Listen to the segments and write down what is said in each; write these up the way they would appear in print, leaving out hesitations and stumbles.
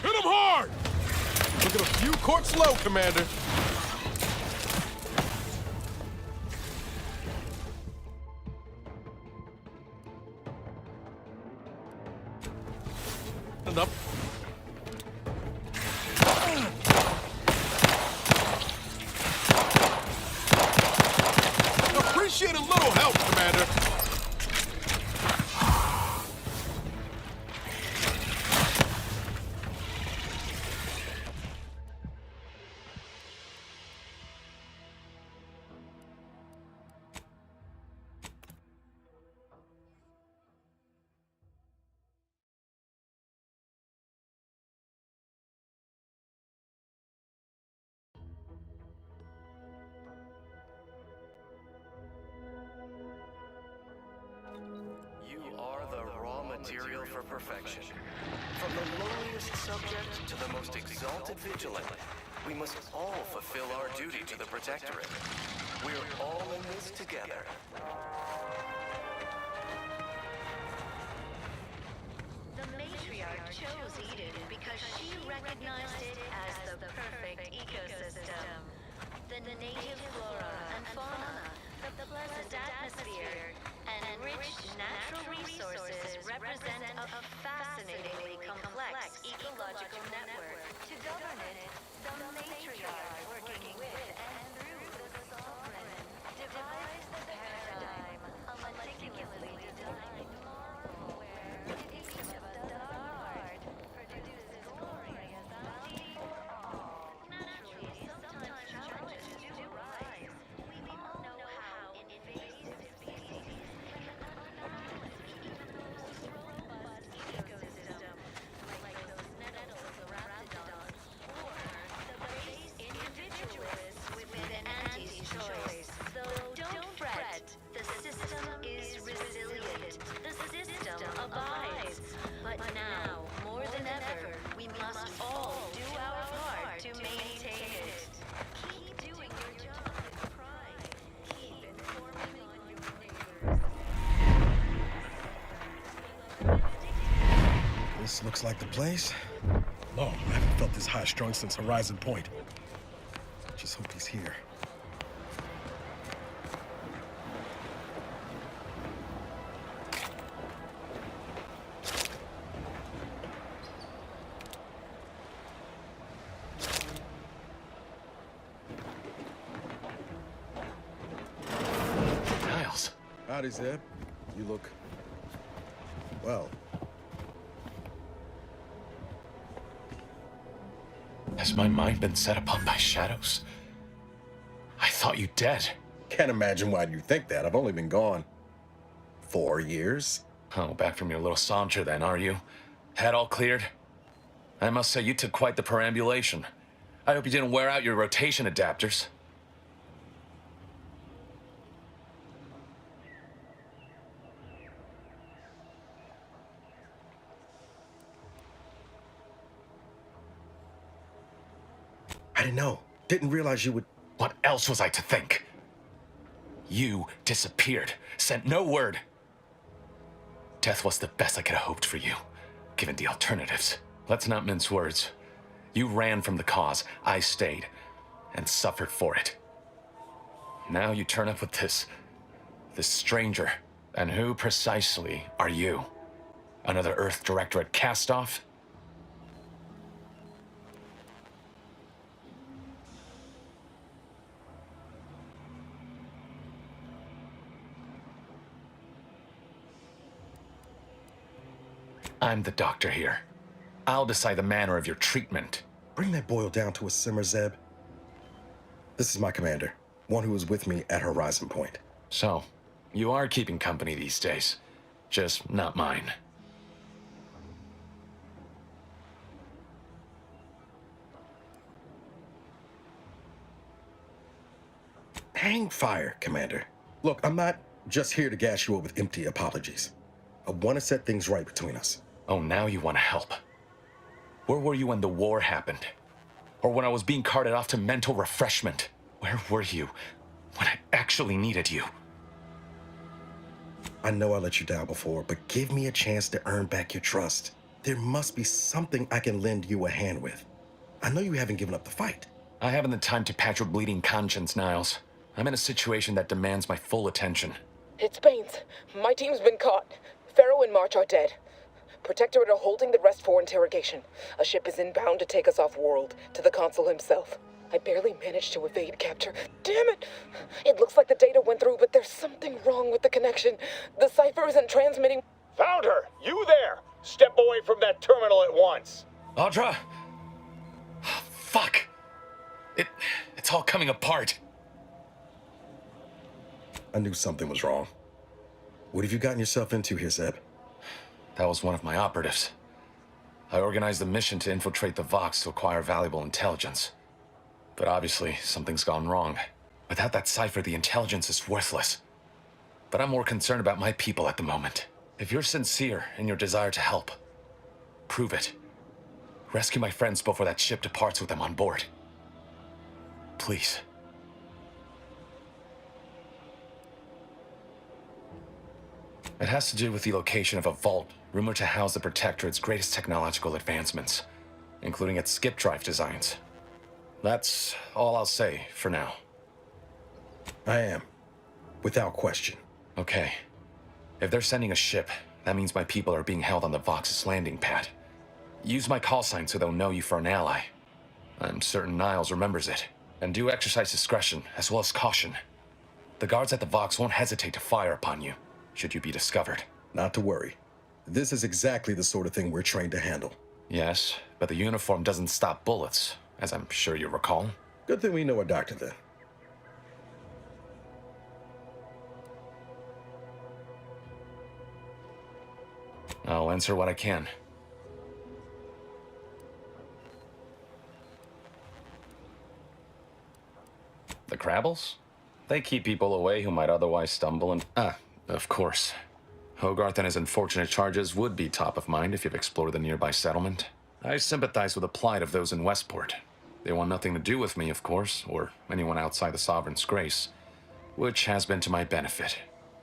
Hit him hard! Look at a few corks low, Commander. Enough. Appreciate a little help, Commander. Material for perfection. From the lowliest subject to the most exalted vigilant, we must all fulfill our duty to the Protectorate. We're all in this together. The matriarch chose Eden because she recognized it as the perfect ecosystem. The native flora and fauna, the pleasant atmosphere, and rich natural resources represent a fascinatingly complex ecological network. To govern it, the matriarch, working with and through the sovereign, devised the paradigm, a meticulously designed marvel where each of us does our part, produces glorious bounty. Naturally, sometimes challenges do arise. We all know how invasive species ecosystem, like those nettles or raptidons, or the base individualists within Auntie's choice. Though don't fret, the system is resilient. The system abides. But now, more than ever, we must all do our part to maintain it. Keep doing your job with pride. Keep informing on your neighbors. This looks like the place. No, I haven't felt this high-strung since Horizon Point. Just hope he's here. Niles. Howdy, Zeb. You look... well. Has my mind been set upon by shadows? I thought you dead. Can't imagine why you think that. I've only been gone 4 years. Oh, back from your little saunter then, are you? Head all cleared? I must say, you took quite the perambulation. I hope you didn't wear out your rotation adapters. I didn't know. Didn't realize you would... What else was I to think? You disappeared, sent no word. Death was the best I could have hoped for you, given the alternatives. Let's not mince words. You ran from the cause, I stayed, and suffered for it. now you turn up with this stranger. And who precisely are you? Another Earth Directorate cast-off? I'm the doctor here. I'll decide the manner of your treatment. Bring that boil down to a simmer, Zeb. This is my commander, one who was with me at Horizon Point. So, you are keeping company these days. Just not mine. Hang fire, Commander. Look, I'm not just here to gas you up with empty apologies. I want to set things right between us. Oh, now you want to help. Where were you when the war happened? Or when I was being carted off to mental refreshment? Where were you when I actually needed you? I know I let you down before, but give me a chance to earn back your trust. There must be something I can lend you a hand with. I know you haven't given up the fight. I haven't the time to patch your bleeding conscience, Niles. I'm in a situation that demands my full attention. It's Baines. My team's been caught. Pharaoh and March are dead. Protectorate are holding the rest for interrogation. A ship is inbound to take us off-world, to the consul himself. I barely managed to evade capture. Damn it! It looks like the data went through, but there's something wrong with the connection. The cipher isn't transmitting. Found her! You there! Step away from that terminal at once! Audra! Fuck! It's all coming apart. I knew something was wrong. What have you gotten yourself into here, Zeb? That was one of my operatives. I organized a mission to infiltrate the Vox to acquire valuable intelligence. But obviously, something's gone wrong. Without that cipher, the intelligence is worthless. But I'm more concerned about my people at the moment. If you're sincere in your desire to help, prove it. Rescue my friends before that ship departs with them on board. Please. It has to do with the location of a vault rumored to house the Protectorate's greatest technological advancements, including its skip drive designs. That's all I'll say for now. I am. Without question. Okay. If they're sending a ship, that means my people are being held on the Vox's landing pad. Use my call sign so they'll know you for an ally. I'm certain Niles remembers it. And do exercise discretion, as well as caution. The guards at the Vox won't hesitate to fire upon you, should you be discovered. Not to worry. This is exactly the sort of thing we're trained to handle. Yes, but the uniform doesn't stop bullets, as I'm sure you recall. Good thing we know a doctor then. I'll answer what I can. The Crabbles? They keep people away who might otherwise stumble and... of course. Hogarth and his unfortunate charges would be top of mind if you've explored the nearby settlement. I sympathize with the plight of those in Westport. They want nothing to do with me, of course, or anyone outside the Sovereign's grace, which has been to my benefit.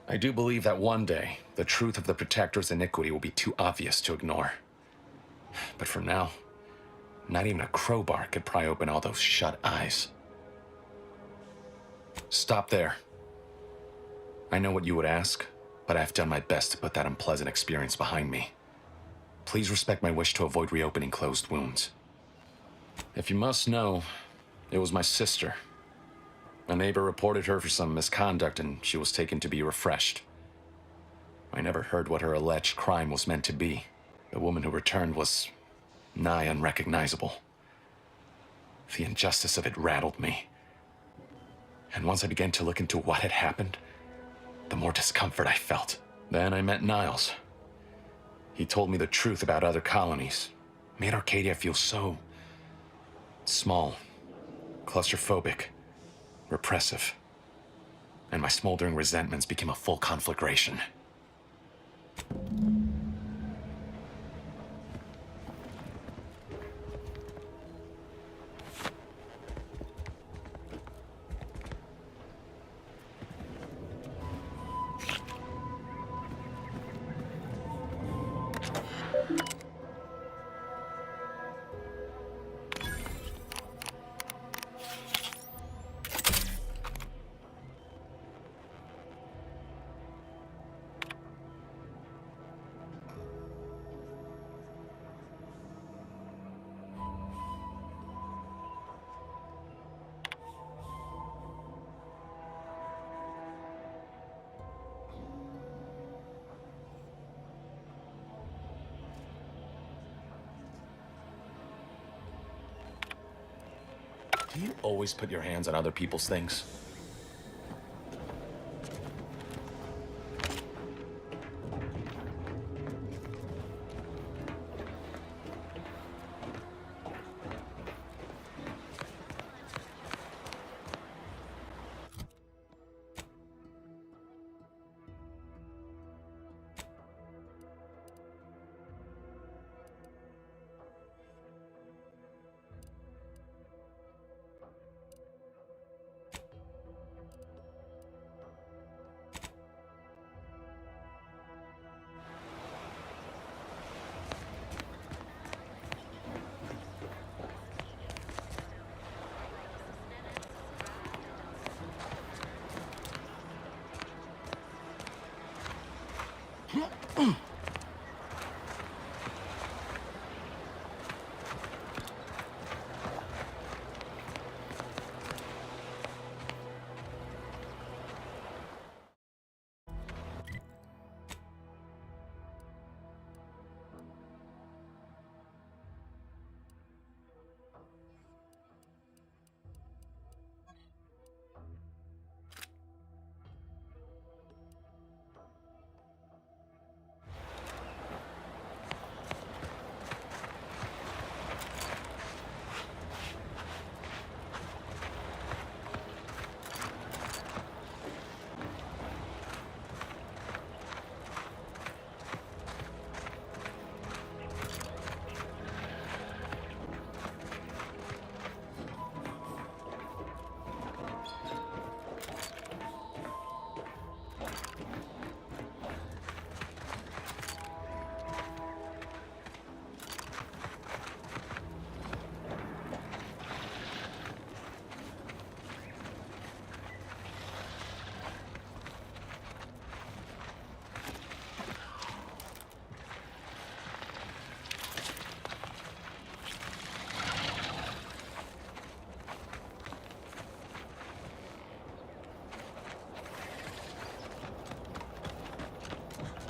I do believe that one day, the truth of the Protector's iniquity will be too obvious to ignore. But for now, not even a crowbar could pry open all those shut eyes. Stop there. I know what you would ask, but I've done my best to put that unpleasant experience behind me. Please respect my wish to avoid reopening closed wounds. If you must know, it was my sister. A neighbor reported her for some misconduct and she was taken to be refreshed. I never heard what her alleged crime was meant to be. The woman who returned was nigh unrecognizable. The injustice of it rattled me. And once I began to look into what had happened, the more discomfort I felt. Then I met Niles. He told me the truth about other colonies. Made Arcadia feel so... small, claustrophobic, repressive. And my smoldering resentments became a full conflagration. Do you always put your hands on other people's things?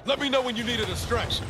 Let me know when you need a distraction.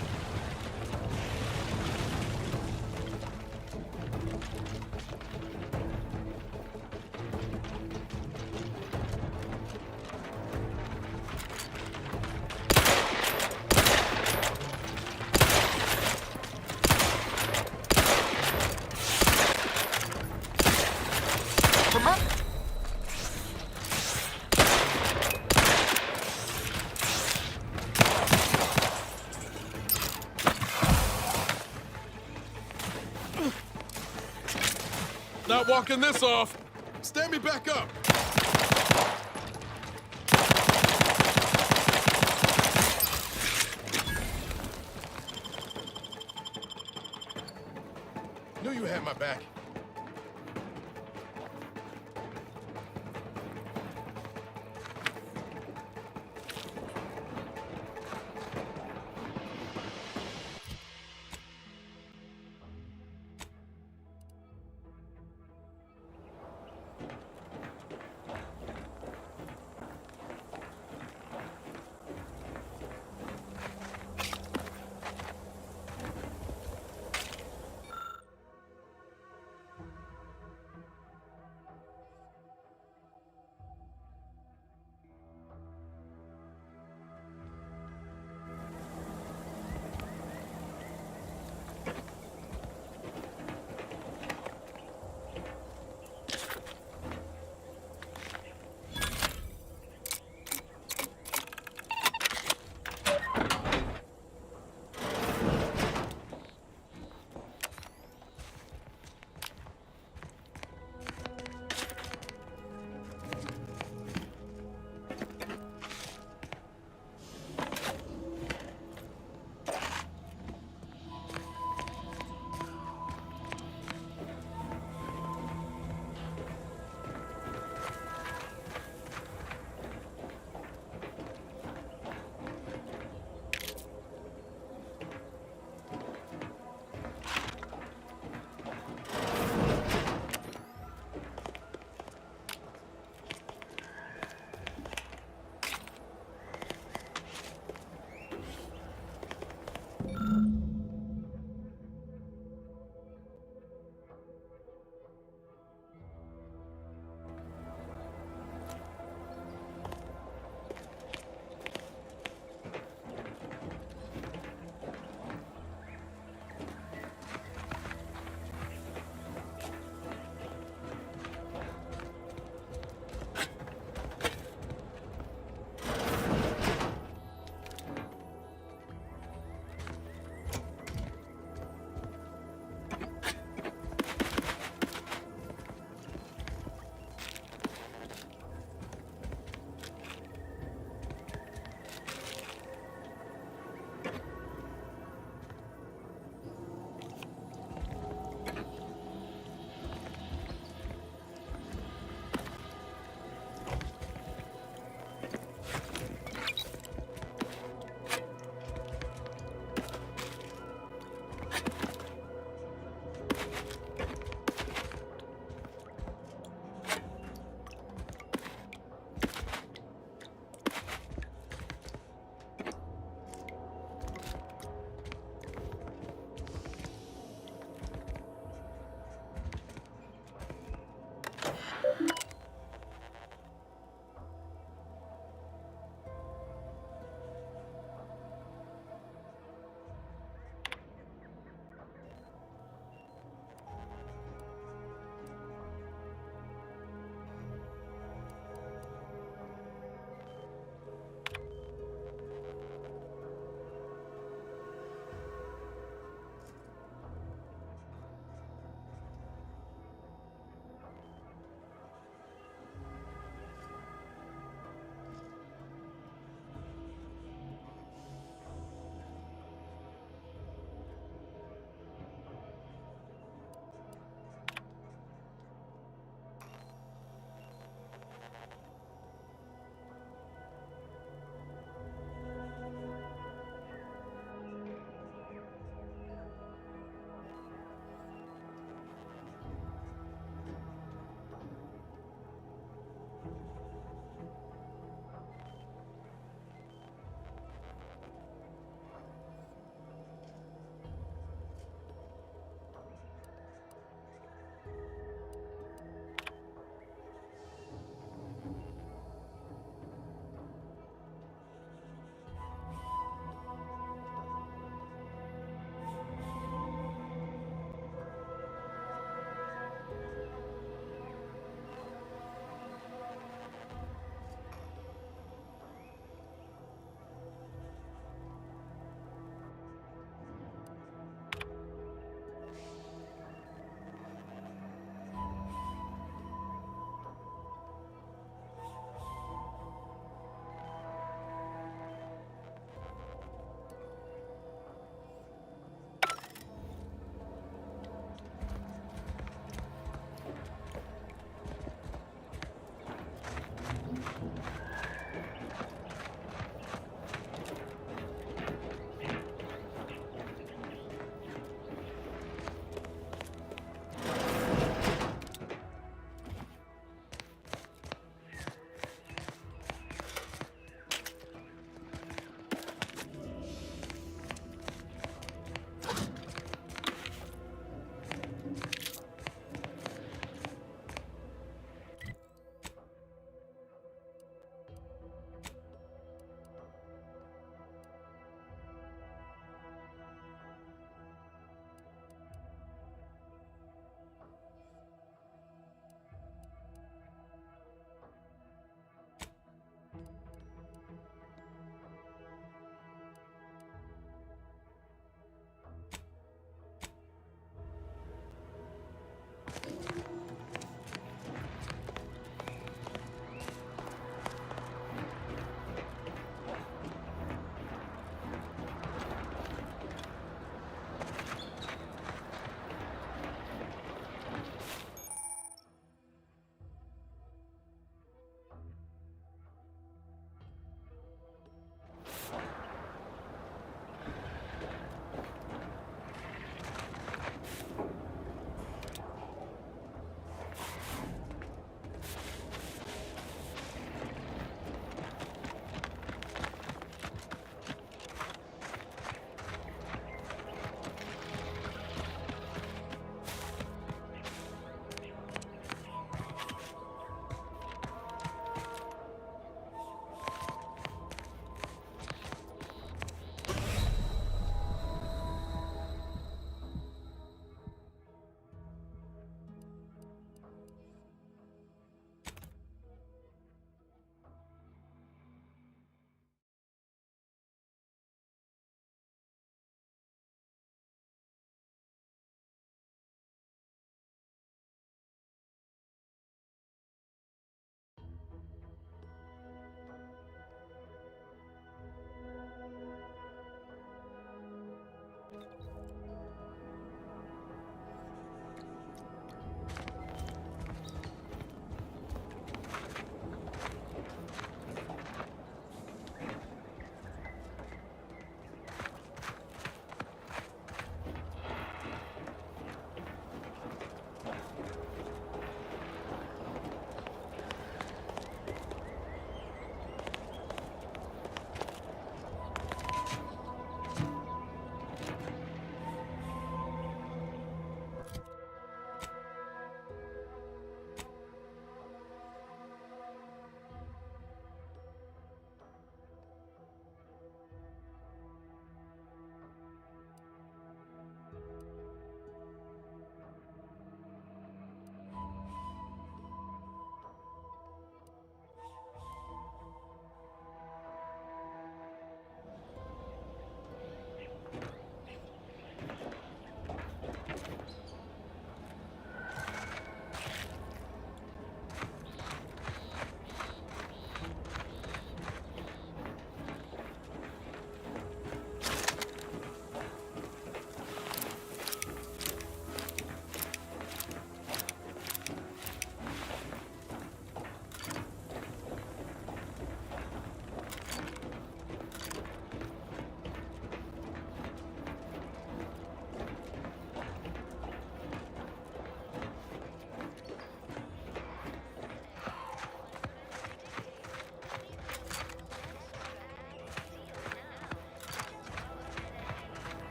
Not walking this off. Stand me back up. Knew you had my back.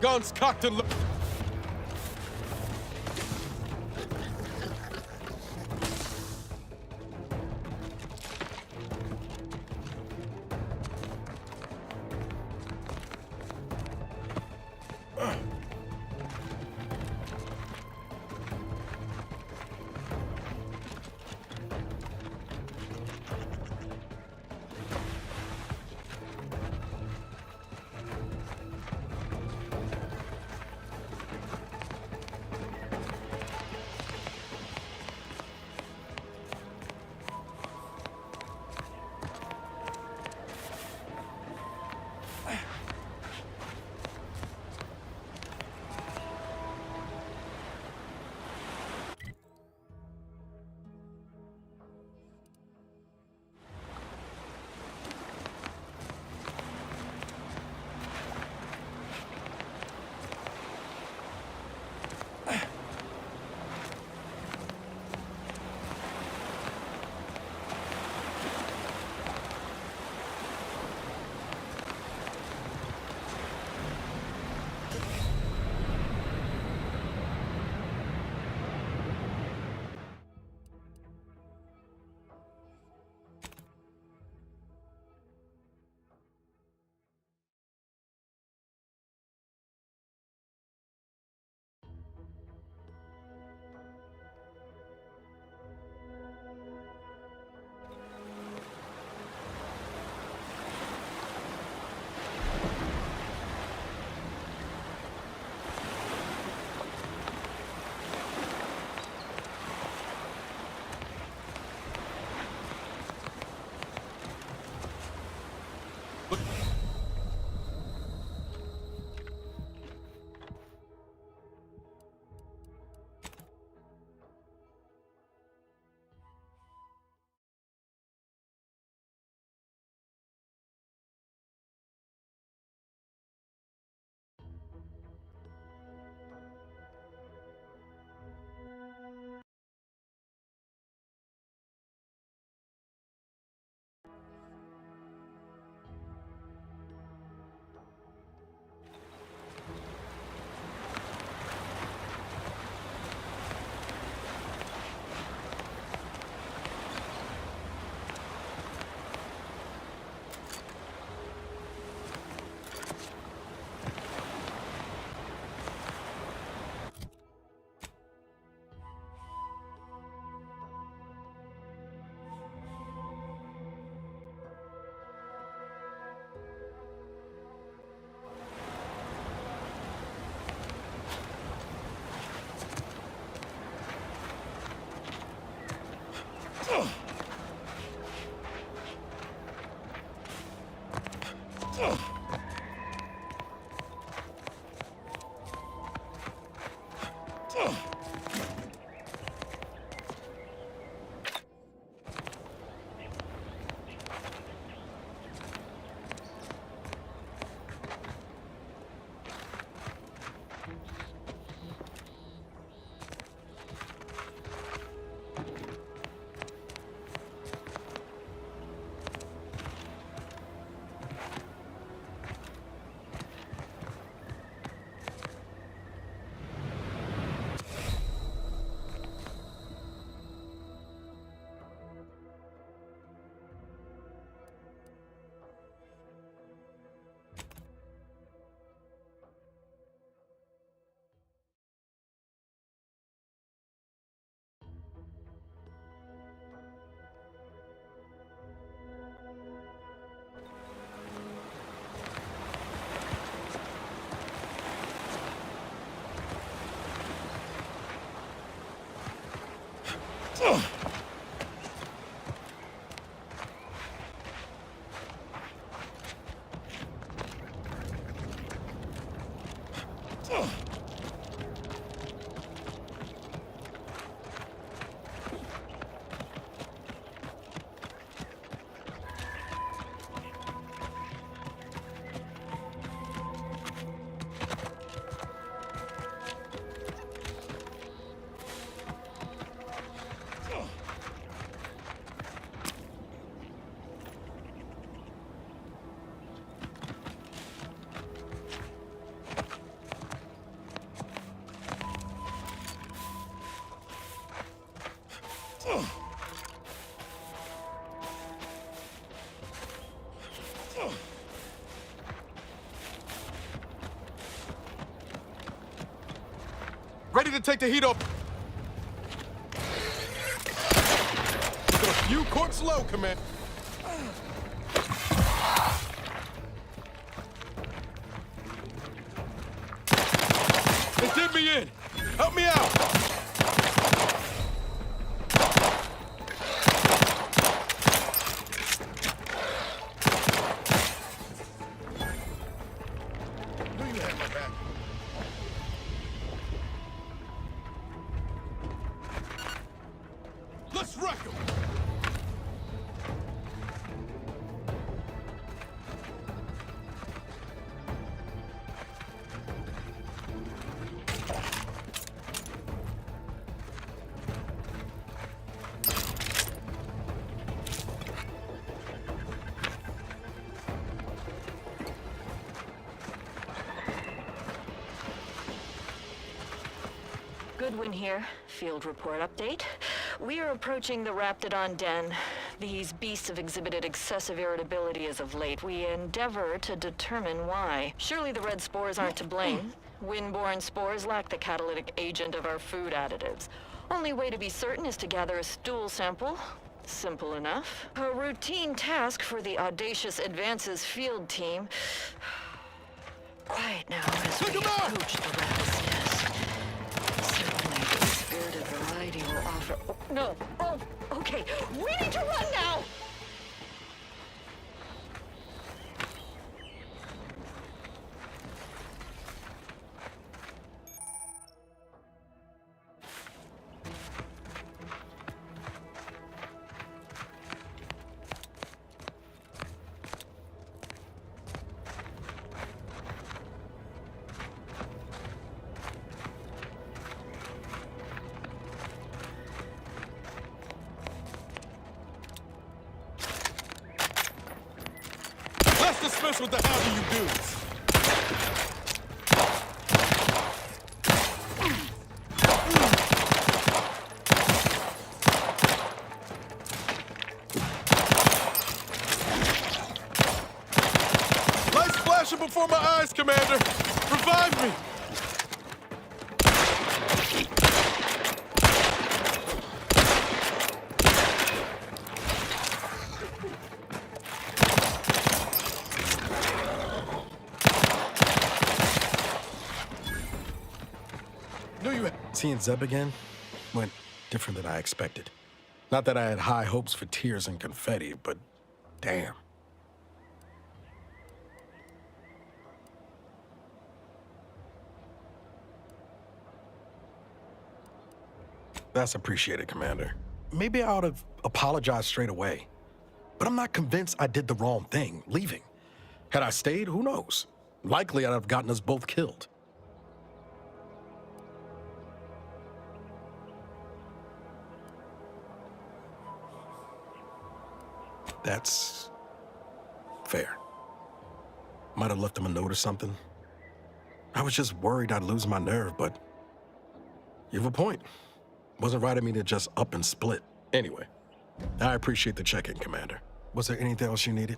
guns cocked and ready to take the heat off. Look at a few quarts low, Commander. They did me in. Help me out. Knew you had my back. Let's wreck 'em. Goodwin here. Field report update. We are approaching the Raptidon Den. These beasts have exhibited excessive irritability as of late. We endeavor to determine why. Surely the red spores aren't to blame. Windborne spores lack the catalytic agent of our food additives. Only way to be certain is to gather a stool sample. Simple enough. A routine task for the Audacious Advances field team. Quiet now as we approach the rabbit's nest. Certainly the spirited variety will offer... Oh, no! Oh, okay. We need to run now! Let's dismiss with the how do you do's. Lights flashing before my eyes, Commander. Revive me. Knew you had... Seeing Zeb again went different than I expected. Not that I had high hopes for tears and confetti, but damn. That's appreciated, Commander. Maybe I ought to apologize straight away. But I'm not convinced I did the wrong thing, leaving. Had I stayed, who knows? Likely I'd have gotten us both killed. That's fair. Might have left him a note or something. I was just worried I'd lose my nerve, but you have a point. Wasn't right of me to just up and split. Anyway, I appreciate the check-in, Commander. Was there anything else you needed?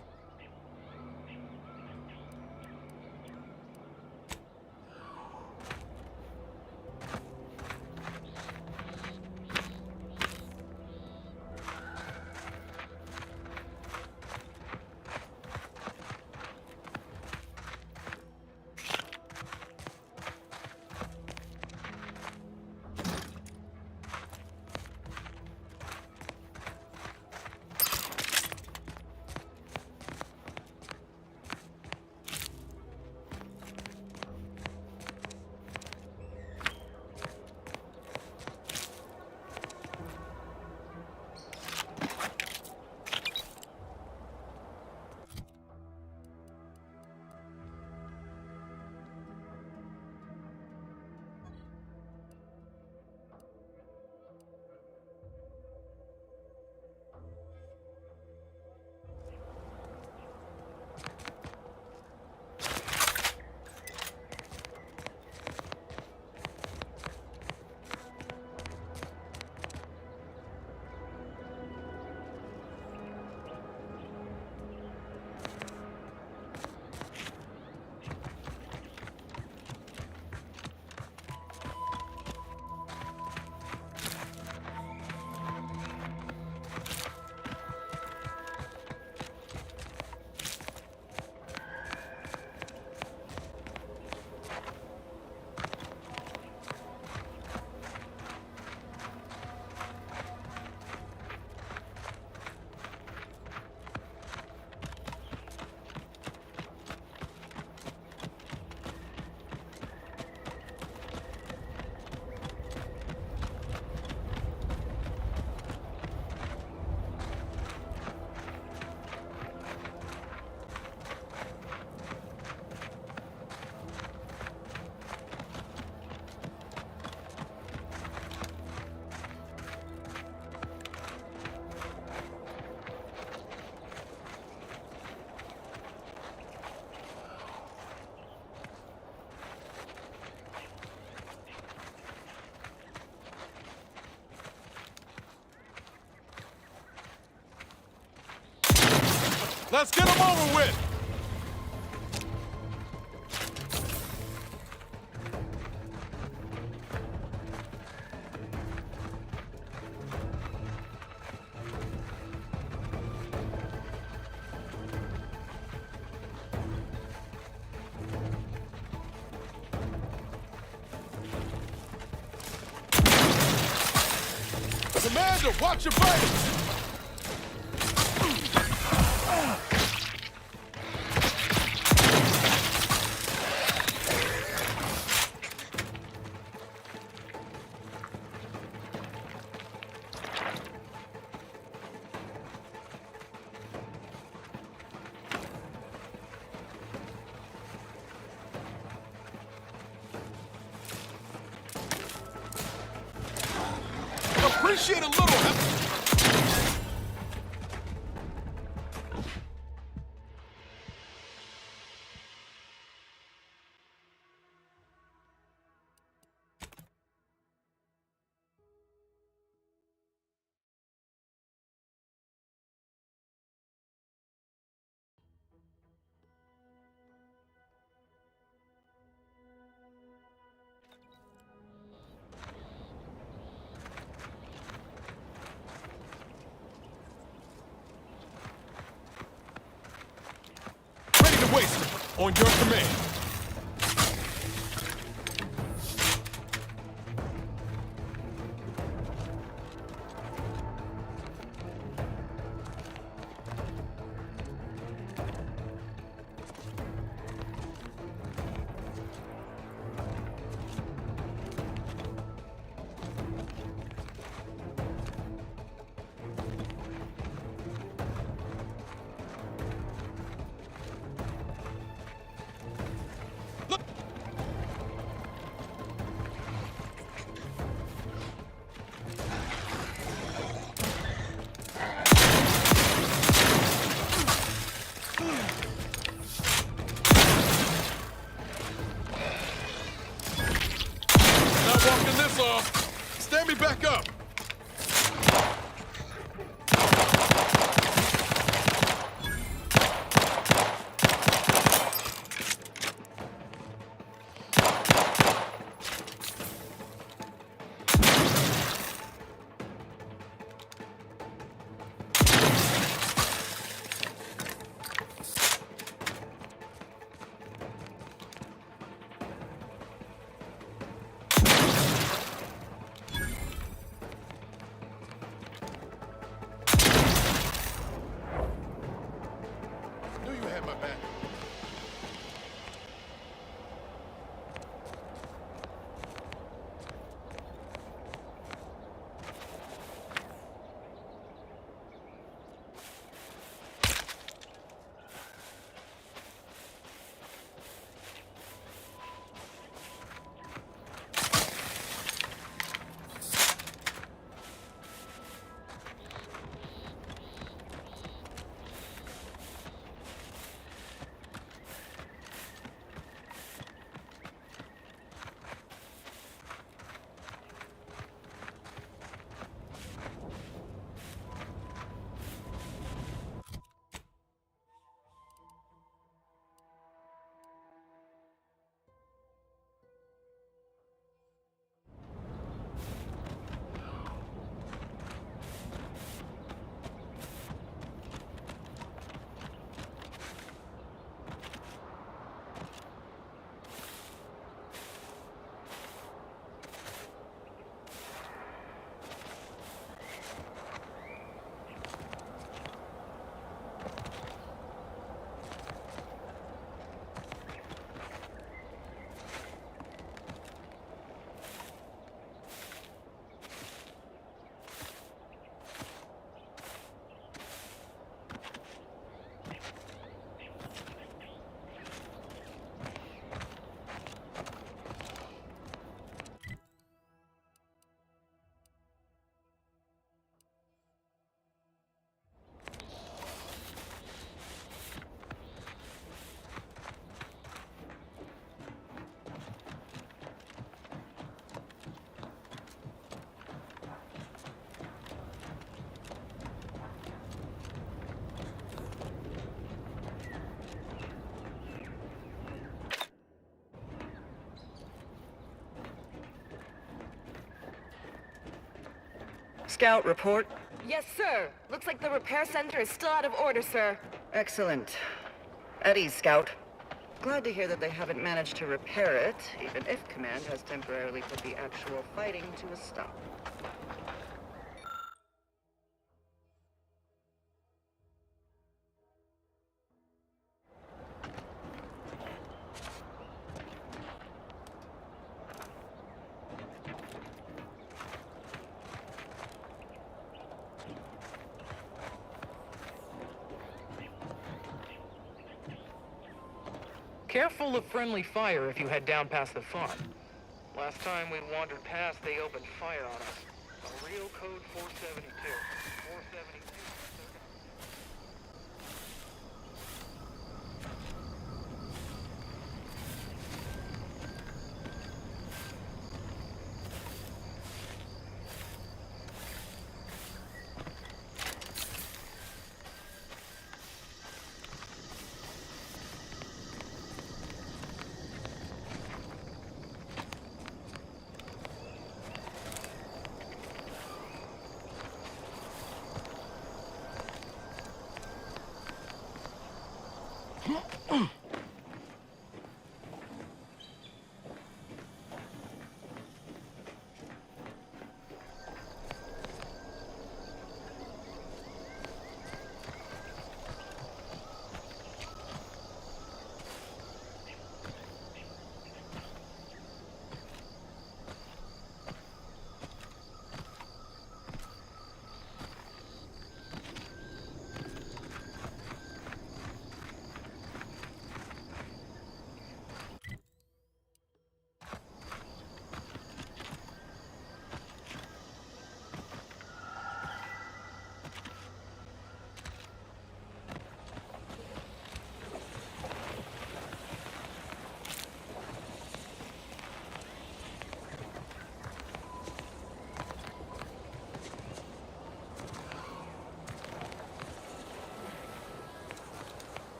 Let's get them over with! Commander, watch your base! Appreciate a little help. Waster, on your command. Scout, report. Yes, sir. Looks like the repair center is still out of order, sir. Excellent. At ease, Scout. Glad to hear that they haven't managed to repair it, even if Command has temporarily put the actual fighting to a stop. Careful of friendly fire if you head down past the farm. Last time we wandered past, they opened fire on us. A real code 472. 472.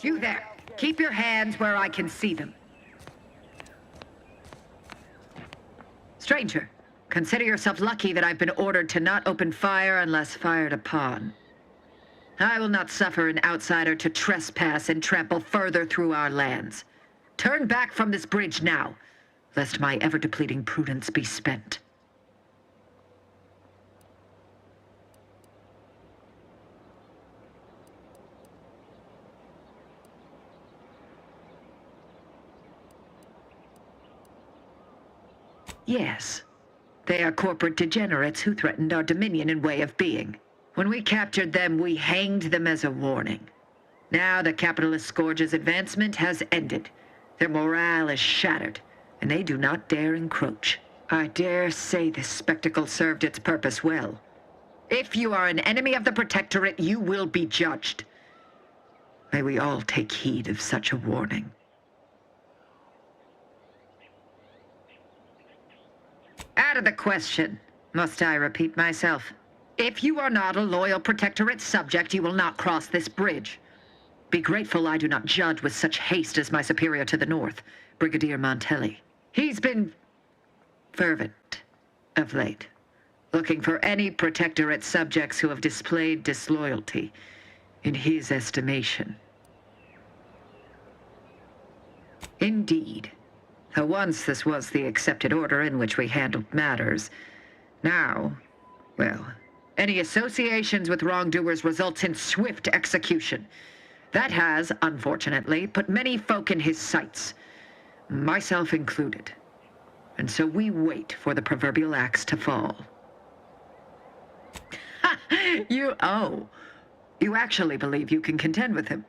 You there. Keep your hands where I can see them. Stranger, consider yourself lucky that I've been ordered to not open fire unless fired upon. I will not suffer an outsider to trespass and trample further through our lands. Turn back from this bridge now, lest my ever-depleting prudence be spent. Yes. They are corporate degenerates who threatened our dominion and way of being. When we captured them, we hanged them as a warning. Now the capitalist scourge's advancement has ended. Their morale is shattered, and they do not dare encroach. I dare say this spectacle served its purpose well. If you are an enemy of the Protectorate, you will be judged. May we all take heed of such a warning. Out of the question. Must I repeat myself? If you are not a loyal Protectorate subject, you will not cross this bridge. Be grateful I do not judge with such haste as my superior to the north, Brigadier Montelli. He's been fervent of late, looking for any Protectorate subjects who have displayed disloyalty in his estimation. Indeed. Though once this was the accepted order in which we handled matters, now, well, any associations with wrongdoers results in swift execution. That has, unfortunately, put many folk in his sights, myself included. And so we wait for the proverbial axe to fall. You actually believe you can contend with him.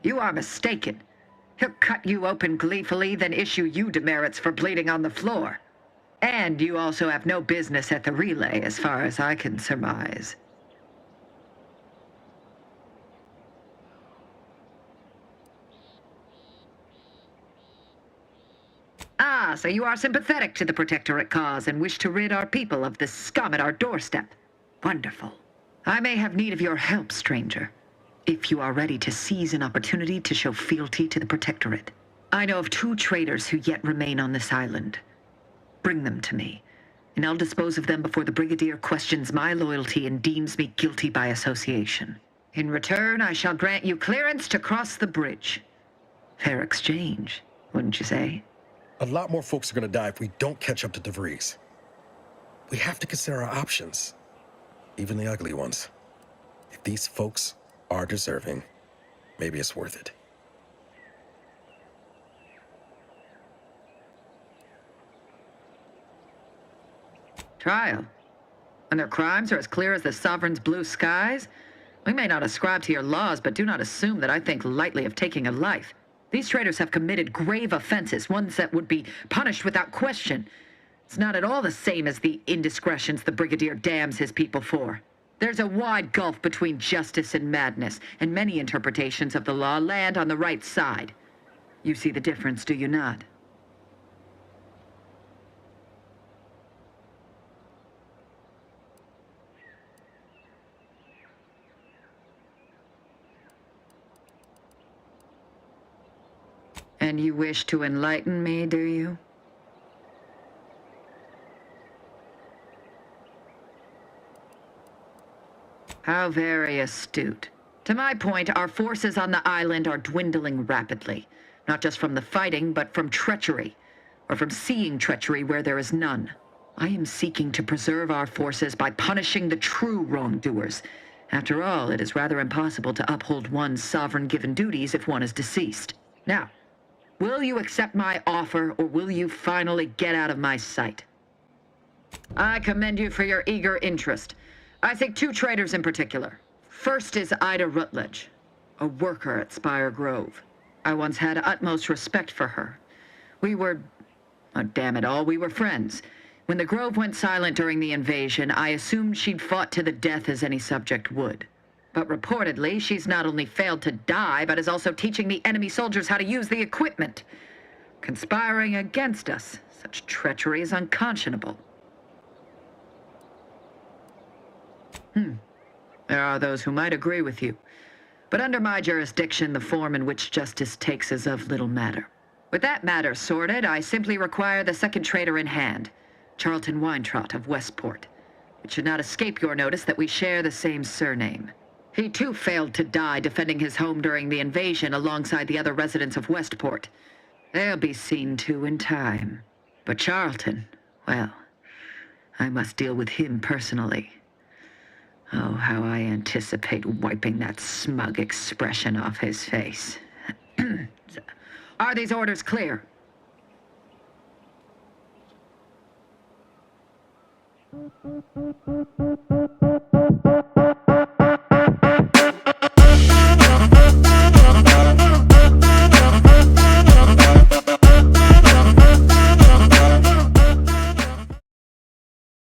You are mistaken. He'll cut you open gleefully, then issue you demerits for bleeding on the floor. And you also have no business at the relay, as far as I can surmise. Ah, so you are sympathetic to the Protectorate cause and wish to rid our people of this scum at our doorstep. Wonderful. I may have need of your help, stranger, if you are ready to seize an opportunity to show fealty to the Protectorate. I know of 2 traitors who yet remain on this island. Bring them to me, and I'll dispose of them before the Brigadier questions my loyalty and deems me guilty by association. In return, I shall grant you clearance to cross the bridge. Fair exchange, wouldn't you say? A lot more folks are gonna die if we don't catch up to DeVries. We have to consider our options, even the ugly ones. If these folks are deserving, maybe it's worth it. Trial? And their crimes are as clear as the Sovereign's blue skies? We may not ascribe to your laws, but do not assume that I think lightly of taking a life. These traitors have committed grave offenses, ones that would be punished without question. It's not at all the same as the indiscretions the Brigadier damns his people for. There's a wide gulf between justice and madness, and many interpretations of the law land on the right side. You see the difference, do you not? And you wish to enlighten me, do you? How very astute. To my point, our forces on the island are dwindling rapidly. Not just from the fighting, but from treachery. Or from seeing treachery where there is none. I am seeking to preserve our forces by punishing the true wrongdoers. After all, it is rather impossible to uphold one's sovereign-given duties if one is deceased. Now, will you accept my offer, or will you finally get out of my sight? I commend you for your eager interest. I think 2 traitors in particular. First is Ida Rutledge, a worker at Spire Grove. I once had utmost respect for her. We were, oh, damn it all, we were friends. When the Grove went silent during the invasion, I assumed she'd fought to the death as any subject would. But reportedly, she's not only failed to die, but is also teaching the enemy soldiers how to use the equipment. Conspiring against us. Such treachery is unconscionable. There are those who might agree with you. But under my jurisdiction, the form in which justice takes is of little matter. With that matter sorted, I simply require the second traitor in hand, Charlton Weintraut of Westport. It should not escape your notice that we share the same surname. He too failed to die defending his home during the invasion alongside the other residents of Westport. They'll be seen to in time. But Charlton, well, I must deal with him personally. Oh, how I anticipate wiping that smug expression off his face. Are these orders clear?